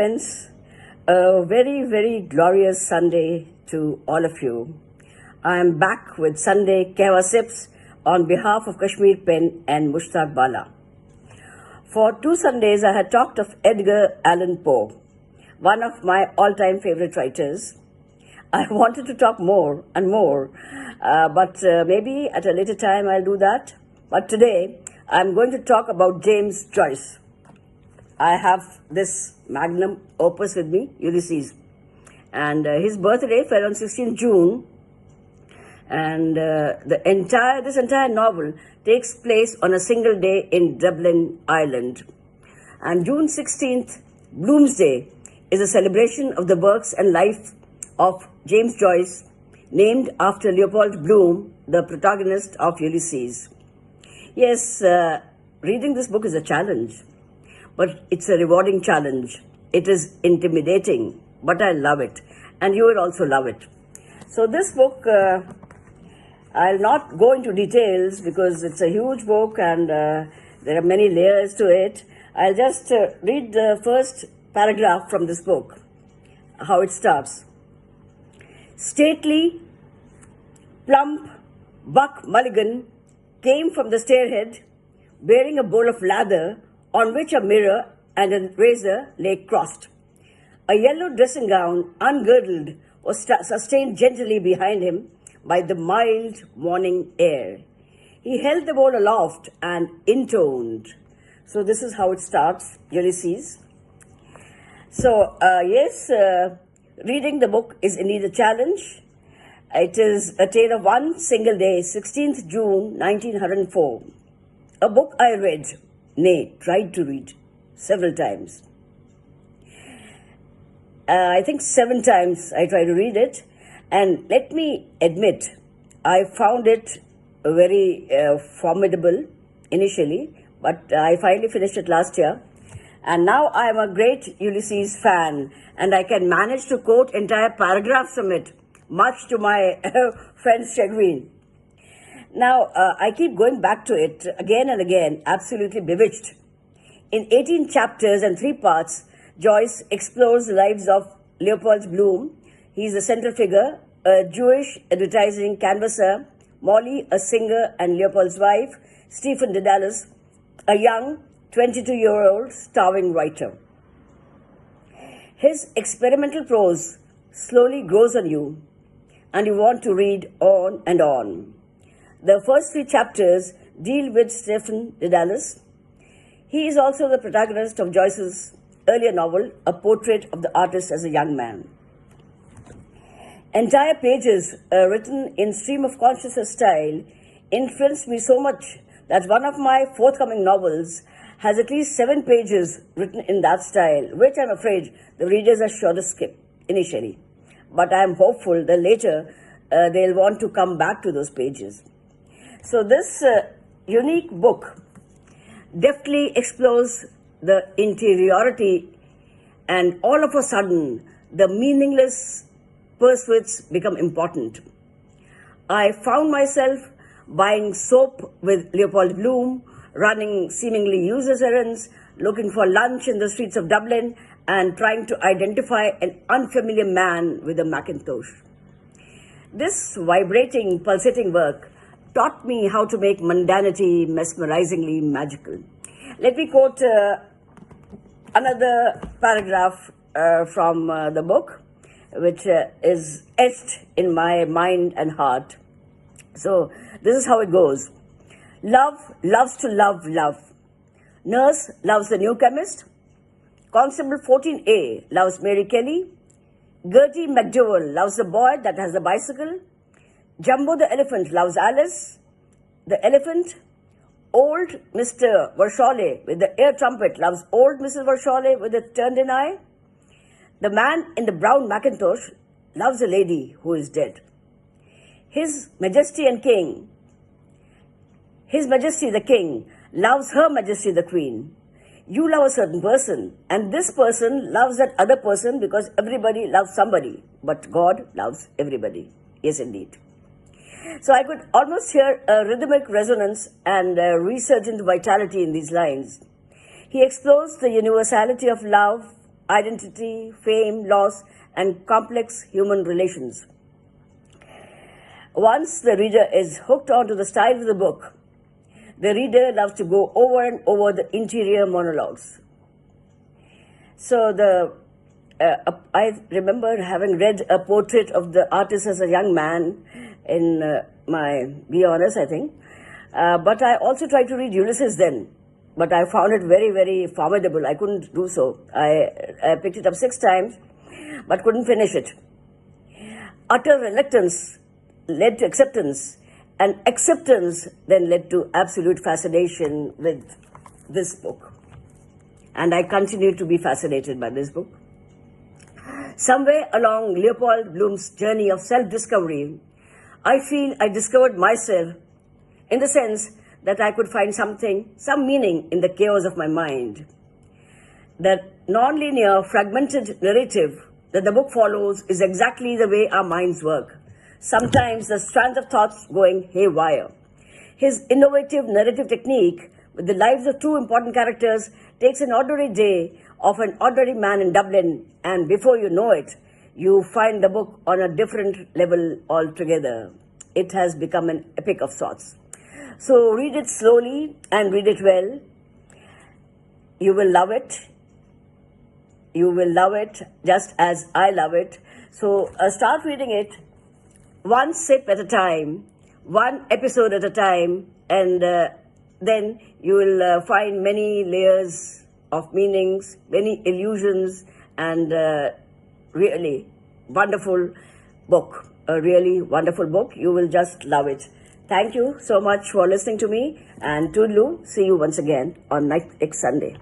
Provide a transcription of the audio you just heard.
friends. A very, very glorious Sunday to all of you. I am back with Sunday Kehwa Sips on behalf of Kashmir Pen and Mushtaq Bala. For 2 Sundays, I had talked of Edgar Allan Poe, one of my all-time favorite writers. I wanted to talk more and more, but maybe at a later time I'll do that. But today, I'm going to talk about James Joyce. I have this magnum opus with me, Ulysses. And his birthday fell on 16th June. And this entire novel takes place on a single day in Dublin, Ireland. And June 16th, Bloomsday, is a celebration of the works and life of James Joyce, named after Leopold Bloom, the protagonist of Ulysses. Yes, reading this book is a challenge, but it's a rewarding challenge. It is intimidating, but I love it, and you will also love it. So this book, I'll not go into details because it's a huge book and there are many layers to it. I'll just read the first paragraph from this book, how it starts. Stately, plump Buck Mulligan came from the stairhead bearing a bowl of lather on which a mirror and a razor lay crossed. A yellow dressing gown, ungirdled, was sustained gently behind him by the mild morning air. He held the bowl aloft and intoned. So this is how it starts, Ulysses. So, reading the book is indeed a challenge. It is a tale of one single day, 16th June 1904. A book I read, nay, tried to read several times. I think 7 times I tried to read it. And let me admit, I found it very formidable initially, but I finally finished it last year. And now I am a great Ulysses fan, and I can manage to quote entire paragraphs from it, much to my friend's chagrin. Now, I keep going back to it again and again, absolutely bewitched. In 18 chapters and 3 parts, Joyce explores the lives of Leopold Bloom. He is the central figure, a Jewish advertising canvasser, Molly, a singer and Leopold's wife, Stephen Dedalus, a young 22-year-old starving writer. His experimental prose slowly grows on you, and you want to read on and on. The first 3 chapters deal with Stephen Dedalus. He is also the protagonist of Joyce's earlier novel, A Portrait of the Artist as a Young Man. Entire pages written in stream of consciousness style influenced me so much that one of my forthcoming novels has at least 7 pages written in that style, which I'm afraid the readers are sure to skip initially. But I'm hopeful that later they'll want to come back to those pages. So this unique book deftly explores the interiority, and all of a sudden the meaningless pursuits become important. I found myself buying soap with Leopold Bloom, running seemingly useless errands, looking for lunch in the streets of Dublin, and trying to identify an unfamiliar man with a Macintosh. This vibrating, pulsating work taught me how to make mundanity mesmerizingly magical. Let me quote another paragraph from the book, which is etched in my mind and heart. So this is how it goes. Love loves to love love. Nurse loves the new chemist. Constable 14A loves Mary Kelly. Gertie McDowell loves the boy that has the bicycle. Jumbo the elephant loves Alice. The elephant. Old Mr. Verscholle with the air trumpet loves old Mrs. Verscholle with the turned-in eye. The man in the brown Macintosh loves a lady who is dead. His Majesty the King loves Her Majesty the Queen. You love a certain person, and this person loves that other person because everybody loves somebody, but God loves everybody. Yes, indeed. So I could almost hear a rhythmic resonance and a resurgent vitality in these lines. He explores the universality of love, identity, fame, loss, and complex human relations. Once the reader is hooked onto the style of the book, the reader loves to go over and over the interior monologues. So I remember having read a portrait of the artist as a young man in my Be Honest, I think. But I also tried to read Ulysses then. But I found it very, very formidable. I couldn't do so. I picked it up 6 times, but couldn't finish it. Utter reluctance led to acceptance, and acceptance then led to absolute fascination with this book. And I continue to be fascinated by this book. Somewhere along Leopold Bloom's journey of self-discovery, I feel I discovered myself in the sense that I could find some meaning in the chaos of my mind. That non-linear, fragmented narrative that the book follows is exactly the way our minds work. Sometimes the strands of thoughts going haywire. His innovative narrative technique with the lives of 2 important characters takes an ordinary day of an ordinary man in Dublin, and before you know it, you find the book on a different level altogether. It has become an epic of sorts. So read it slowly and read it well. You will love it. You will love it just as I love it. So start reading it one sip at a time, one episode at a time, and then you will find many layers of meanings, many illusions, and really wonderful book. A really wonderful book. You will just love it. Thank you so much for listening to me, and toodaloo. See you once again on next Sunday.